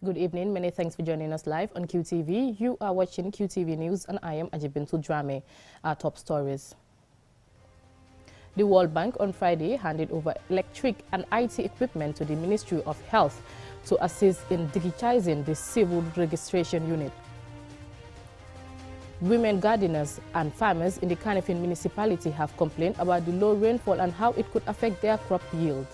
Good evening. Many thanks for joining us live on QTV. You are watching QTV News and I am Ajibintu Drame. Our top stories. The World Bank on Friday handed over electric and IT equipment to the Ministry of Health to assist in digitizing the civil registration unit. Women gardeners and farmers in the Kanifing municipality have complained about the low rainfall and how it could affect their crop yield.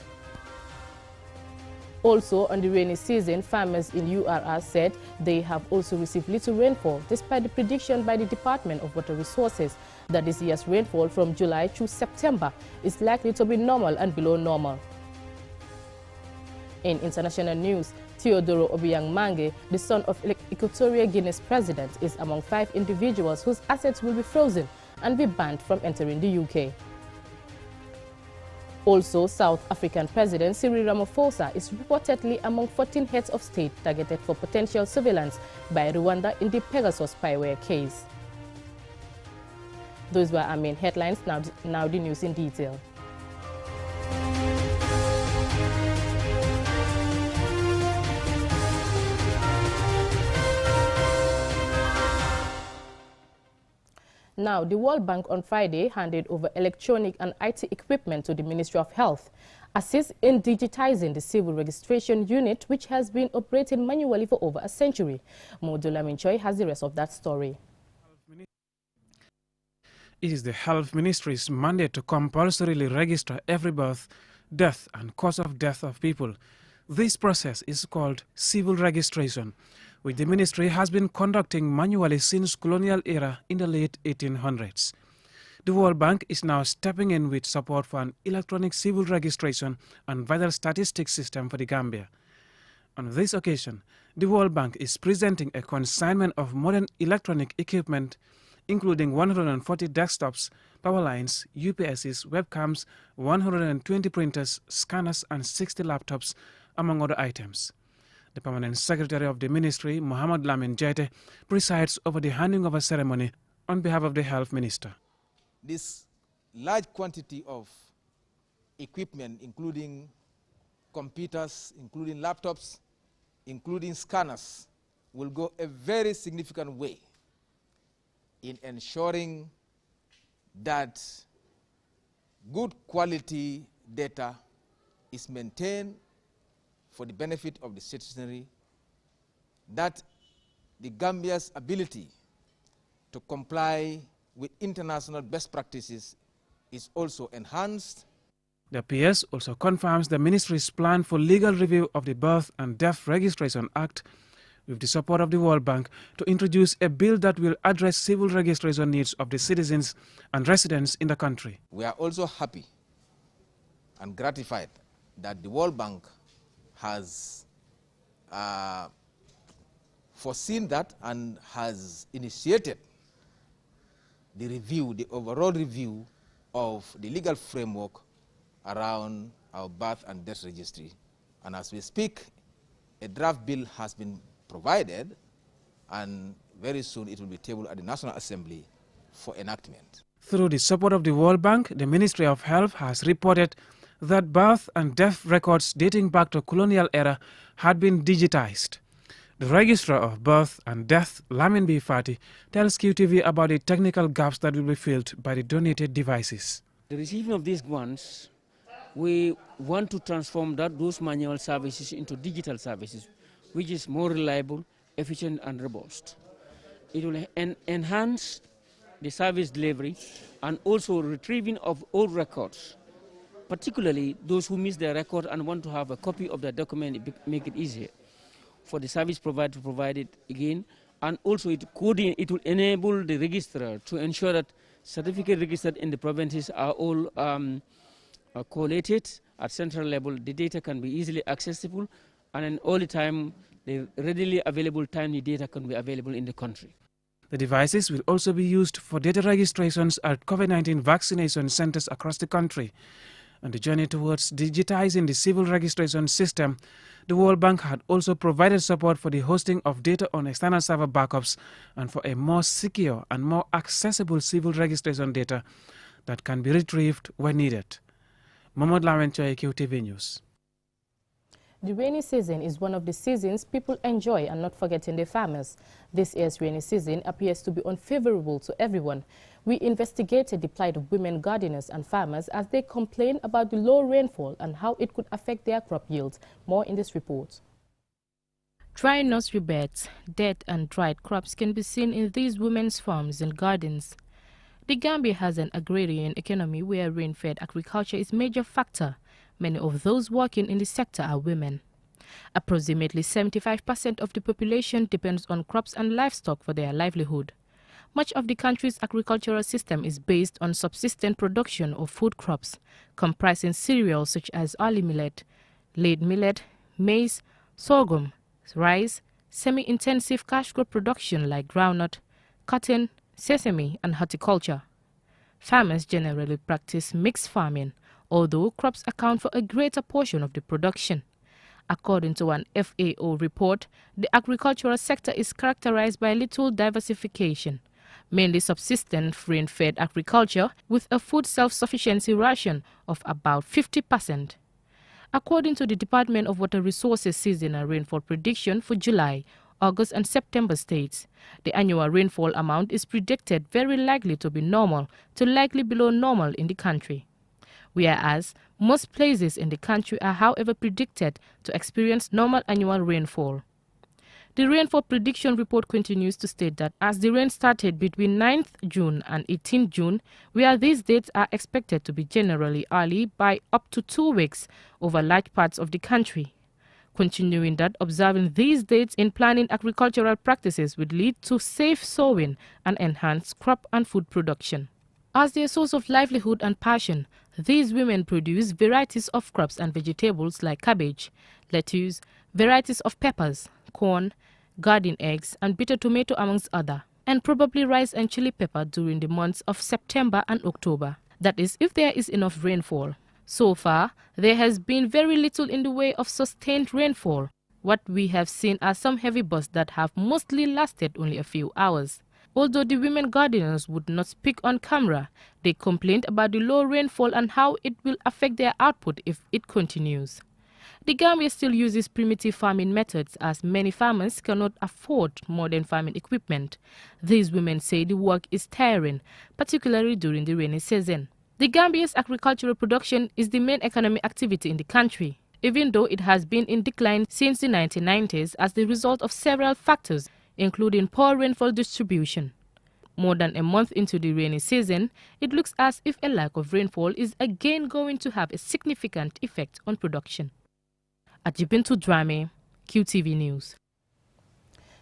Also, on the rainy season, farmers in URR said they have also received little rainfall, despite the prediction by the Department of Water Resources that this year's rainfall from July to September is likely to be normal and below normal. In international news, Teodoro Obiang Mange, the son of Equatorial Guinea's president, is among 5 individuals whose assets will be frozen and be banned from entering the UK. Also, South African President Cyril Ramaphosa is reportedly among 14 heads of state targeted for potential surveillance by Rwanda in the Pegasus spyware case. Those were our main headlines. Now the news in detail. Now, the World Bank on Friday handed over electronic and IT equipment to the Ministry of Health, assist in digitizing the civil registration unit, which has been operating manually for over a century. Modula Minchoy has the rest of that story. It is the Health Ministry's mandate to compulsorily register every birth, death, and cause of death of people. This process is called civil registration, which the ministry has been conducting manually since colonial era in the late 1800s. The World Bank is now stepping in with support for an electronic civil registration and vital statistics system for the Gambia. On this occasion, the World Bank is presenting a consignment of modern electronic equipment, including 140 desktops, power lines, UPSs, webcams, 120 printers, scanners, and 60 laptops, among other items. The Permanent Secretary of the Ministry, Mohamed Lamin Jaite, presides over the handing over ceremony on behalf of the Health Minister. This large quantity of equipment, including computers, including laptops, including scanners, will go a very significant way in ensuring that good quality data is maintained for the benefit of the citizenry, that the Gambia's ability to comply with international best practices is also enhanced. The PS also confirms the ministry's plan for legal review of the Birth and Death Registration Act with the support of the World Bank to introduce a bill that will address civil registration needs of the citizens and residents in the country. We are also happy and gratified that the World Bank has foreseen that and has initiated the review, the overall review of the legal framework around our birth and death registry. And as we speak, a draft bill has been provided, and very soon it will be tabled at the National Assembly for enactment. Through the support of the World Bank, the Ministry of Health has reported that birth and death records dating back to colonial era had been digitized. The Registrar of Birth and Death, Lamin B. Fati, tells QTV about the technical gaps that will be filled by the donated devices. The receiving of these ones, we want to transform those manual services into digital services, which is more reliable, efficient, and robust. It will enhance the service delivery and also retrieving of old records, particularly those who miss their record and want to have a copy of their document, make it easier for the service provider to provide it again. And also it will enable the registrar to ensure that certificates registered in the provinces are all collated at central level. The data can be easily accessible, and in all the time, the readily available timely data can be available in the country. The devices will also be used for data registrations at COVID-19 vaccination centers across the country. On the journey towards digitizing the civil registration system, the World Bank had also provided support for the hosting of data on external server backups and for a more secure and more accessible civil registration data that can be retrieved when needed. Mohamed Lamin Choy, QTV News. The rainy season is one of the seasons people enjoy and not forgetting their farmers. This year's rainy season appears to be unfavorable to everyone. We investigated the plight of women gardeners and farmers as they complain about the low rainfall and how it could affect their crop yields. More in this report. Dry nursery beds, dead and dried crops can be seen in these women's farms and gardens. The Gambia has an agrarian economy where rain-fed agriculture is a major factor. Many of those working in the sector are women. Approximately 75% of the population depends on crops and livestock for their livelihood. Much of the country's agricultural system is based on subsistence production of food crops, comprising cereals such as early millet, late millet, maize, sorghum, rice, semi-intensive cash crop production like groundnut, cotton, sesame, and horticulture. Farmers generally practice mixed farming, although crops account for a greater portion of the production. According to an FAO report, the agricultural sector is characterized by little diversification, mainly subsistence rain-fed agriculture with a food self-sufficiency ration of about 50%. According to the Department of Water Resources seasonal rainfall prediction for July, August and September states, the annual rainfall amount is predicted very likely to be normal to likely below normal in the country. Whereas most places in the country are however predicted to experience normal annual rainfall. The rainfall prediction report continues to state that as the rain started between 9th June and 18th June, where these dates are expected to be generally early by up to 2 weeks over large parts of the country. Continuing that, observing these dates in planning agricultural practices would lead to safe sowing and enhanced crop and food production. As their source of livelihood and passion, these women produce varieties of crops and vegetables like cabbage, lettuce, varieties of peppers, corn, garden eggs, and bitter tomato amongst other, and probably rice and chili pepper during the months of September and October. That is, if there is enough rainfall. So far, there has been very little in the way of sustained rainfall. What we have seen are some heavy bursts that have mostly lasted only a few hours. Although the women gardeners would not speak on camera, they complained about the low rainfall and how it will affect their output if it continues. The Gambia still uses primitive farming methods as many farmers cannot afford modern farming equipment. These women say the work is tiring, particularly during the rainy season. The Gambia's agricultural production is the main economic activity in the country, even though it has been in decline since the 1990s as the result of several factors, including poor rainfall distribution. More than a month into the rainy season, it looks as if a lack of rainfall is again going to have a significant effect on production. Ajibintu Drame, QTV News.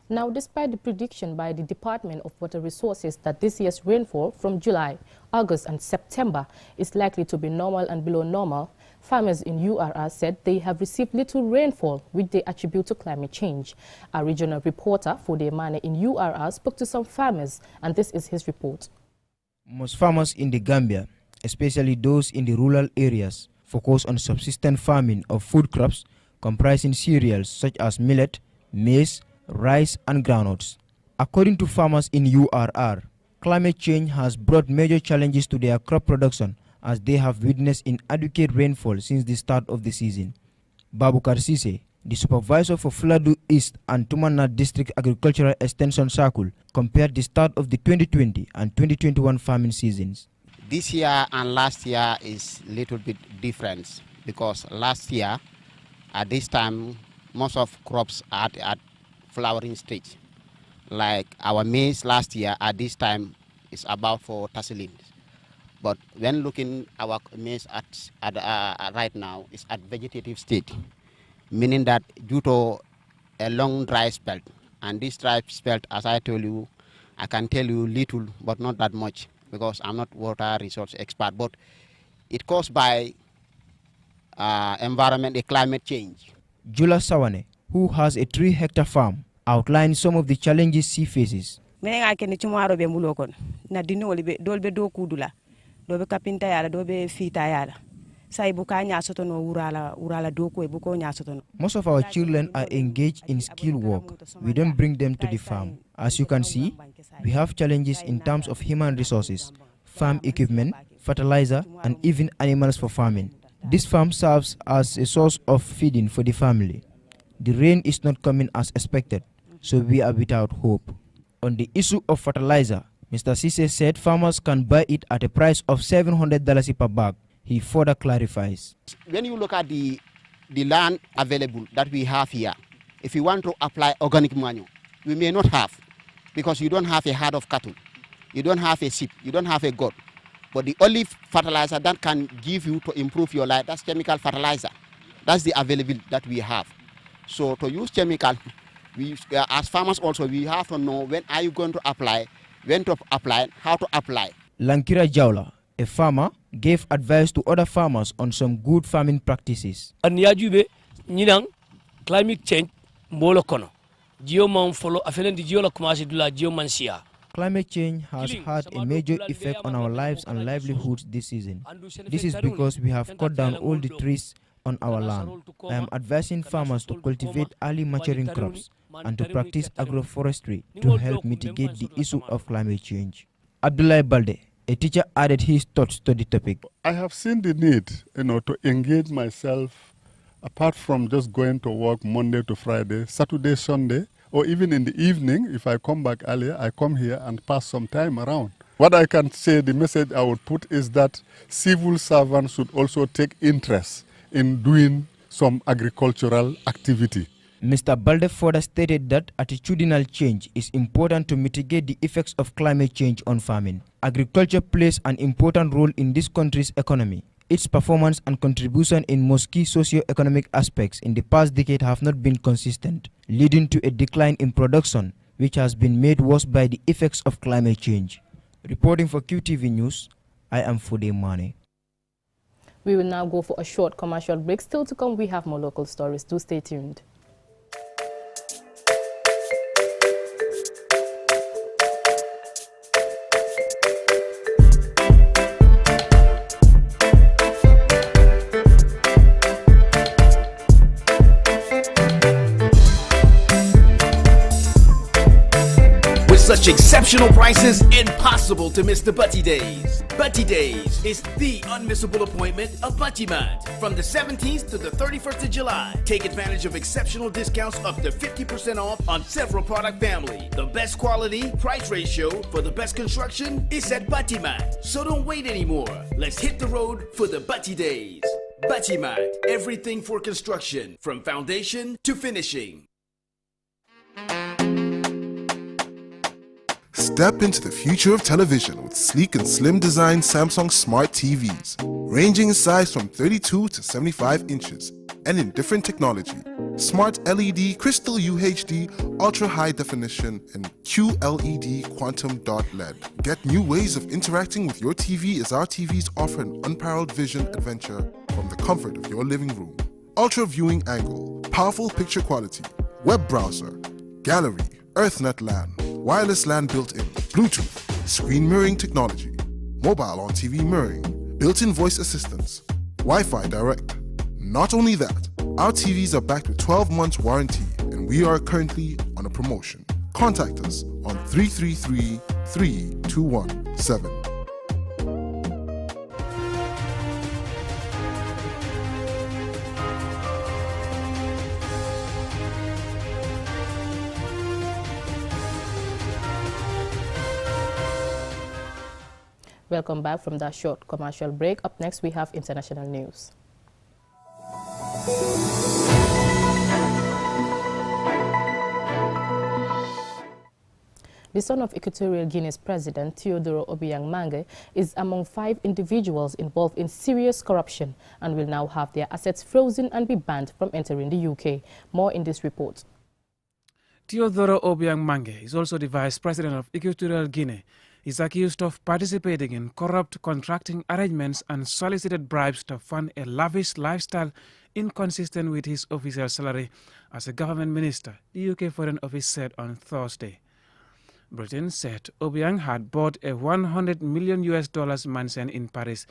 Now, despite the prediction by the Department of Water Resources that this year's rainfall from July, August and September is likely to be normal and below normal, farmers in URR said they have received little rainfall, which they attribute to climate change. Our regional reporter, Fode Mane in URR, spoke to some farmers, and this is his report. Most farmers in the Gambia, especially those in the rural areas, focus on subsistence farming of food crops comprising cereals such as millet, maize, rice and groundnuts. According to farmers in URR, climate change has brought major challenges to their crop production as they have witnessed inadequate rainfall since the start of the season. Babukar Sise, the supervisor for Fuladu East and Tumana District Agricultural Extension Circle, compared the start of the 2020 and 2021 farming seasons. This year and last year is a little bit different because last year at this time most of crops are at flowering stage. Like our maize last year at this time is about for tasseling. But when looking our maize at right now is at vegetative state, meaning that due to a long dry spell, and this dry spell, as I told you, I can tell you little but not that much because I'm not water resource expert, but it caused by environment and climate change. Jula Sawane, who has a 3-hectare farm, outlines some of the challenges she faces. Na dinoli dolbe do kudula dobe kapinta yala dobe fita yala sai buka nya sotono urala do ko buko nya sotono. Most of our children are engaged in skill work. We don't bring them to the farm. As you can see, we have challenges in terms of human resources, farm equipment, fertilizer and even animals for farming. This farm serves as a source of feeding for the family. The rain is not coming as expected, so we are without hope. On the issue of fertilizer, Mr. Cisse said farmers can buy it at a price of $700 per bag. He further clarifies. When you look at the land available that we have here, if you want to apply organic manure, we may not have, because you don't have a herd of cattle, you don't have a sheep, you don't have a goat. But the only fertilizer that can give you to improve your life, that's chemical fertilizer. That's the availability that we have. So to use chemical, we, as farmers also, we have to know when are you going to apply, when to apply, how to apply. Lankira Jawla, a farmer, gave advice to other farmers on some good farming practices. Climate change mbolo kono. Geo man follow afelendi geo la commencé dula geo man sia. Climate change has had a major effect on our lives and livelihoods this season. This is because we have cut down all the trees on our land. I am advising farmers to cultivate early maturing crops and to practice agroforestry to help mitigate the issue of climate change. Abdullah Balde, a teacher, added his thoughts to the topic. I have seen the need, to engage myself apart from just going to work Monday to Friday, Saturday, Sunday, or even in the evening. If I come back earlier, I come here and pass some time around. What I can say, the message I would put is that civil servants should also take interest in doing some agricultural activity. Mr. Balde further stated that attitudinal change is important to mitigate the effects of climate change on farming. Agriculture plays an important role in this country's economy. Its performance and contribution in most key socio-economic aspects in the past decade have not been consistent, leading to a decline in production, which has been made worse by the effects of climate change. Reporting for QTV News, I am Fude Mane. We will now go for a short commercial break. Still to come, we have more local stories. Do stay tuned. Such exceptional prices, impossible to miss the Butty Days. Butty Days is the unmissable appointment of Buttimat. From the 17th to the 31st of July, take advantage of exceptional discounts up to 50% off on several product family. The best quality, price ratio for the best construction is at Buttimat. So don't wait anymore. Let's hit the road for the Butty Days. Buttimat, everything for construction, from foundation to finishing. Step into the future of television with sleek and slim design Samsung Smart TVs, ranging in size from 32 to 75 inches and in different technology. Smart LED, Crystal UHD, Ultra High Definition, and QLED Quantum Dot LED. Get new ways of interacting with your TV as our TVs offer an unparalleled vision adventure from the comfort of your living room. Ultra Viewing Angle, powerful picture quality, web browser, gallery, EarthNet LAN, wireless LAN built-in, Bluetooth, screen mirroring technology, mobile on TV mirroring, built-in voice assistance, Wi-Fi direct. Not only that, our TVs are backed with 12 months warranty and we are currently on a promotion. Contact us on 333-3217. Welcome back from that short commercial break. Up next, we have international news. The son of Equatorial Guinea's president, Teodoro Obiang Mange, is among 5 individuals involved in serious corruption and will now have their assets frozen and be banned from entering the UK. More in this report. Teodoro Obiang Mange is also the vice president of Equatorial Guinea. He is accused of participating in corrupt contracting arrangements and solicited bribes to fund a lavish lifestyle inconsistent with his official salary as a government minister, the UK Foreign Office said on Thursday. Britain said Obiang had bought a $100 million mansion in Paris,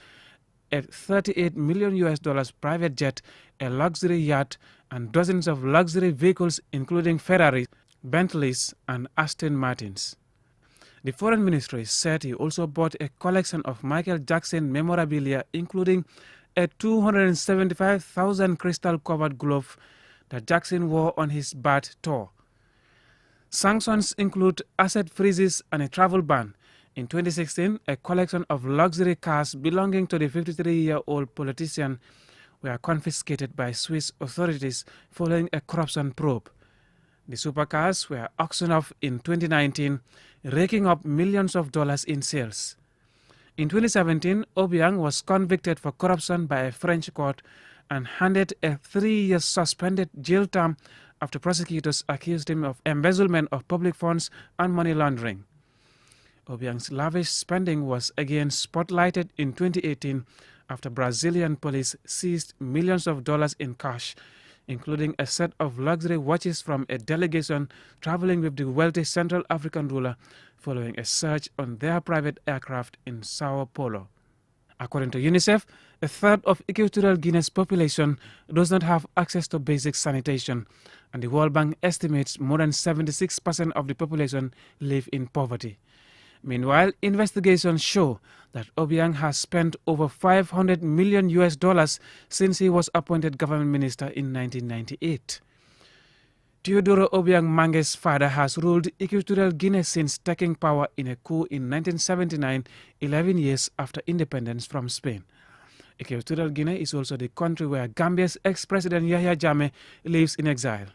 a $38 million private jet, a luxury yacht, and dozens of luxury vehicles including Ferraris, Bentleys, and Aston Martins. The foreign ministry said he also bought a collection of Michael Jackson memorabilia, including a 275,000 crystal-covered glove that Jackson wore on his bad tour. Sanctions include asset freezes and a travel ban. In 2016, a collection of luxury cars belonging to the 53-year-old politician were confiscated by Swiss authorities following a corruption probe. The supercars were auctioned off in 2019, raking up millions of dollars in sales. In 2017, Obiang was convicted for corruption by a French court and handed a 3-year suspended jail term after prosecutors accused him of embezzlement of public funds and money laundering. Obiang's lavish spending was again spotlighted in 2018 after Brazilian police seized millions of dollars in cash, including a set of luxury watches from a delegation traveling with the wealthy Central African ruler following a search on their private aircraft in Sao Paulo. According to UNICEF, a third of Equatorial Guinea's population does not have access to basic sanitation, and the World Bank estimates more than 76% of the population live in poverty. Meanwhile, investigations show that Obiang has spent over $500 million since he was appointed government minister in 1998. Teodoro Obiang Mangue's father has ruled Equatorial Guinea since taking power in a coup in 1979, 11 years after independence from Spain. Equatorial Guinea is also the country where Gambia's ex-president Yahya Jammeh lives in exile.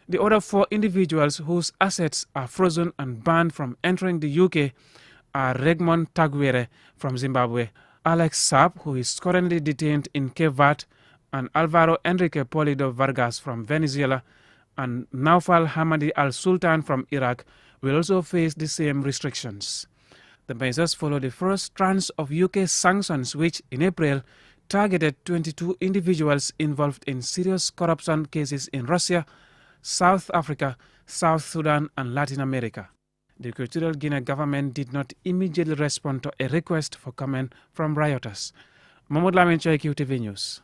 The other 4 individuals whose assets are frozen and banned from entering the UK are Regmond Taguere from Zimbabwe, Alex Saab, who is currently detained in Cape Verde, and Alvaro Enrique Polido Vargas from Venezuela, and Naufal Hamadi al-Sultan from Iraq will also face the same restrictions. The measures follow the first tranche of UK sanctions, which in April targeted 22 individuals involved in serious corruption cases in Russia, South Africa, South Sudan, and Latin America. The Equatorial Guinea government did not immediately respond to a request for comment from rioters. Mahmoud Lamin Choi, QTV News.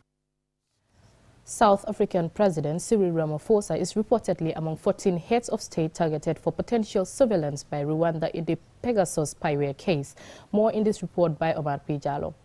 South African President Cyril Ramaphosa is reportedly among 14 heads of state targeted for potential surveillance by Rwanda in the Pegasus spyware case. More in this report by Omar P. Jallo.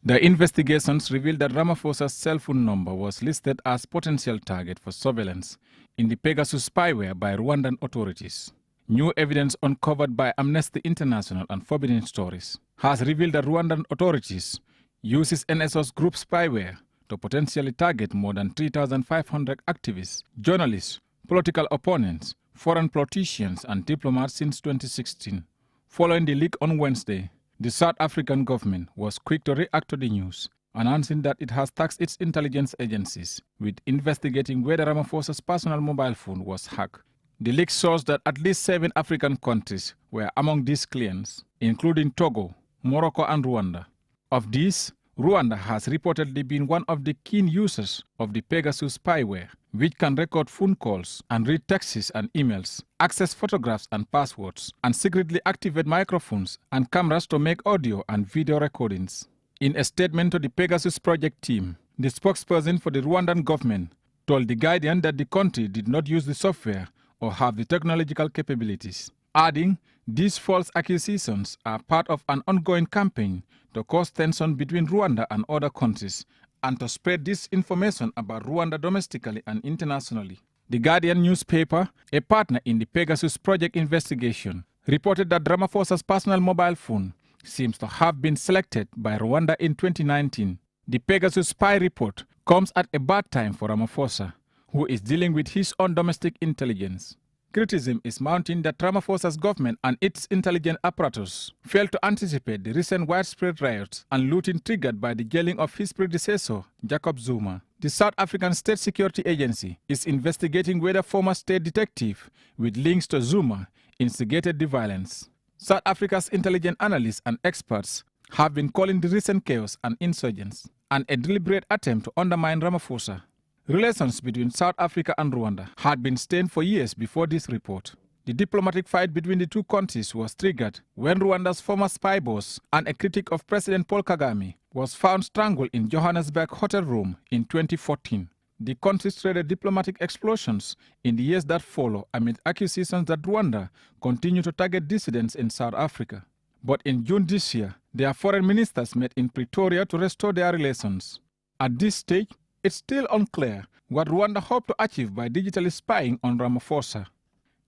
The investigations revealed that Ramaphosa's cell phone number was listed as potential target for surveillance in the Pegasus spyware by Rwandan authorities. New evidence uncovered by Amnesty International and Forbidden Stories has revealed that Rwandan authorities uses NSO's group spyware to potentially target more than 3,500 activists, journalists, political opponents, foreign politicians and diplomats since 2016. Following the leak on Wednesday, the South African government was quick to react to the news, announcing that it has tasked its intelligence agencies with investigating whether Ramaphosa's personal mobile phone was hacked. The leak shows that at least 7 African countries were among these clients, including Togo, Morocco and Rwanda. Of these, Rwanda has reportedly been one of the keen users of the Pegasus spyware, which can record phone calls and read texts and emails, access photographs and passwords, and secretly activate microphones and cameras to make audio and video recordings. In a statement to the Pegasus project team, the spokesperson for the Rwandan government told The Guardian that the country did not use the software or have the technological capabilities, adding, "These false accusations are part of an ongoing campaign to cause tension between Rwanda and other countries and to spread disinformation about Rwanda domestically and internationally." The Guardian newspaper, a partner in the Pegasus project investigation, reported that Ramaphosa's personal mobile phone seems to have been selected by Rwanda in 2019. The Pegasus spy report comes at a bad time for Ramaphosa, who is dealing with his own domestic intelligence. Criticism is mounting that Ramaphosa's government and its intelligence apparatus failed to anticipate the recent widespread riots and looting triggered by the jailing of his predecessor, Jacob Zuma. The South African State Security Agency is investigating whether former state detective with links to Zuma instigated the violence. South Africa's intelligence analysts and experts have been calling the recent chaos an insurgence and a deliberate attempt to undermine Ramaphosa. Relations between South Africa and Rwanda had been strained for years before this report. The diplomatic fight between the two countries was triggered when Rwanda's former spy boss and a critic of President Paul Kagame was found strangled in Johannesburg hotel room in 2014. The countries traded diplomatic explosions in the years that follow amid accusations that Rwanda continued to target dissidents in South Africa. But in June this year, their foreign ministers met in Pretoria to restore their relations. At this stage, it's still unclear what Rwanda hoped to achieve by digitally spying on Ramaphosa.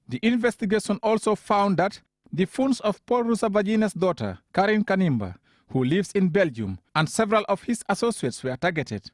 The investigation also found that the phones of Paul Rusesabagina's daughter, Karin Kanimba, who lives in Belgium, and several of his associates were targeted.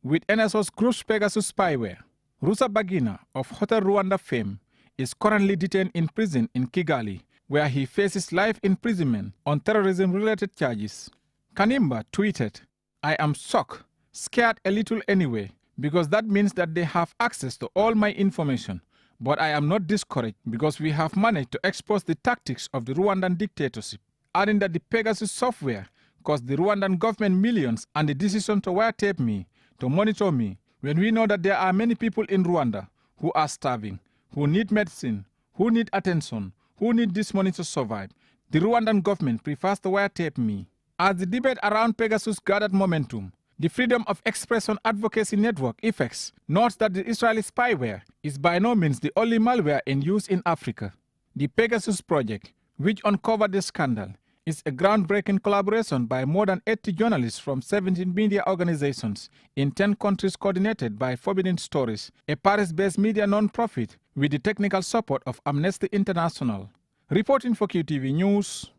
With NSO's group's Pegasus spyware, Rusesabagina, of Hotel Rwanda fame, is currently detained in prison in Kigali, where he faces life imprisonment on terrorism-related charges. Kanimba tweeted, "I am shocked, scared a little anyway, because that means that they have access to all my information. But I am not discouraged because we have managed to expose the tactics of the Rwandan dictatorship," adding that the Pegasus software cost the Rwandan government millions and the decision to wiretape me, to monitor me, when we know that there are many people in Rwanda who are starving, who need medicine, who need attention, who need this money to survive. The Rwandan government prefers to wiretape me. As the debate around Pegasus gathered momentum, the Freedom of Expression Advocacy Network, IFEX, notes that the Israeli spyware is by no means the only malware in use in Africa. The Pegasus project, which uncovered the scandal, is a groundbreaking collaboration by more than 80 journalists from 17 media organizations in 10 countries coordinated by Forbidden Stories, a Paris-based media non-profit with the technical support of Amnesty International. Reporting for QTV News,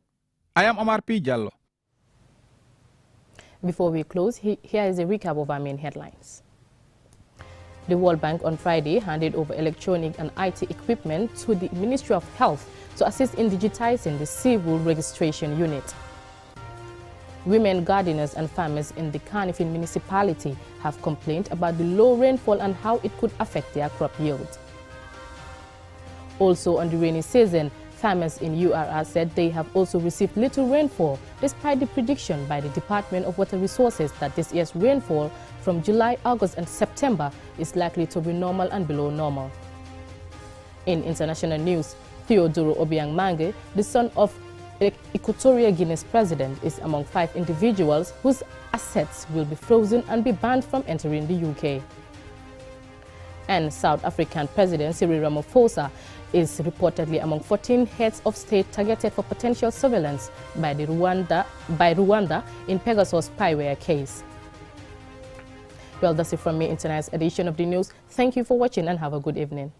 I am Omar P. Jallo. Before we close, here is a recap of our main headlines. The World Bank on Friday handed over electronic and IT equipment to the Ministry of Health to assist in digitizing the civil registration unit. Women gardeners and farmers in the Kanifing municipality have complained about the low rainfall and how it could affect their crop yield. Also on the rainy season, farmers in URR said they have also received little rainfall despite the prediction by the Department of Water Resources that this year's rainfall from July, August and September is likely to be normal and below normal. In international news, Theodoro Obiang Mange, the son of Equatorial Guinea's president, is among 5 individuals whose assets will be frozen and be banned from entering the UK. And South African President Cyril Ramaphosa is reportedly among 14 heads of state targeted for potential surveillance by Rwanda in Pegasus spyware case. Well, that's it from me in tonight's edition of the news. Thank you for watching and have a good evening.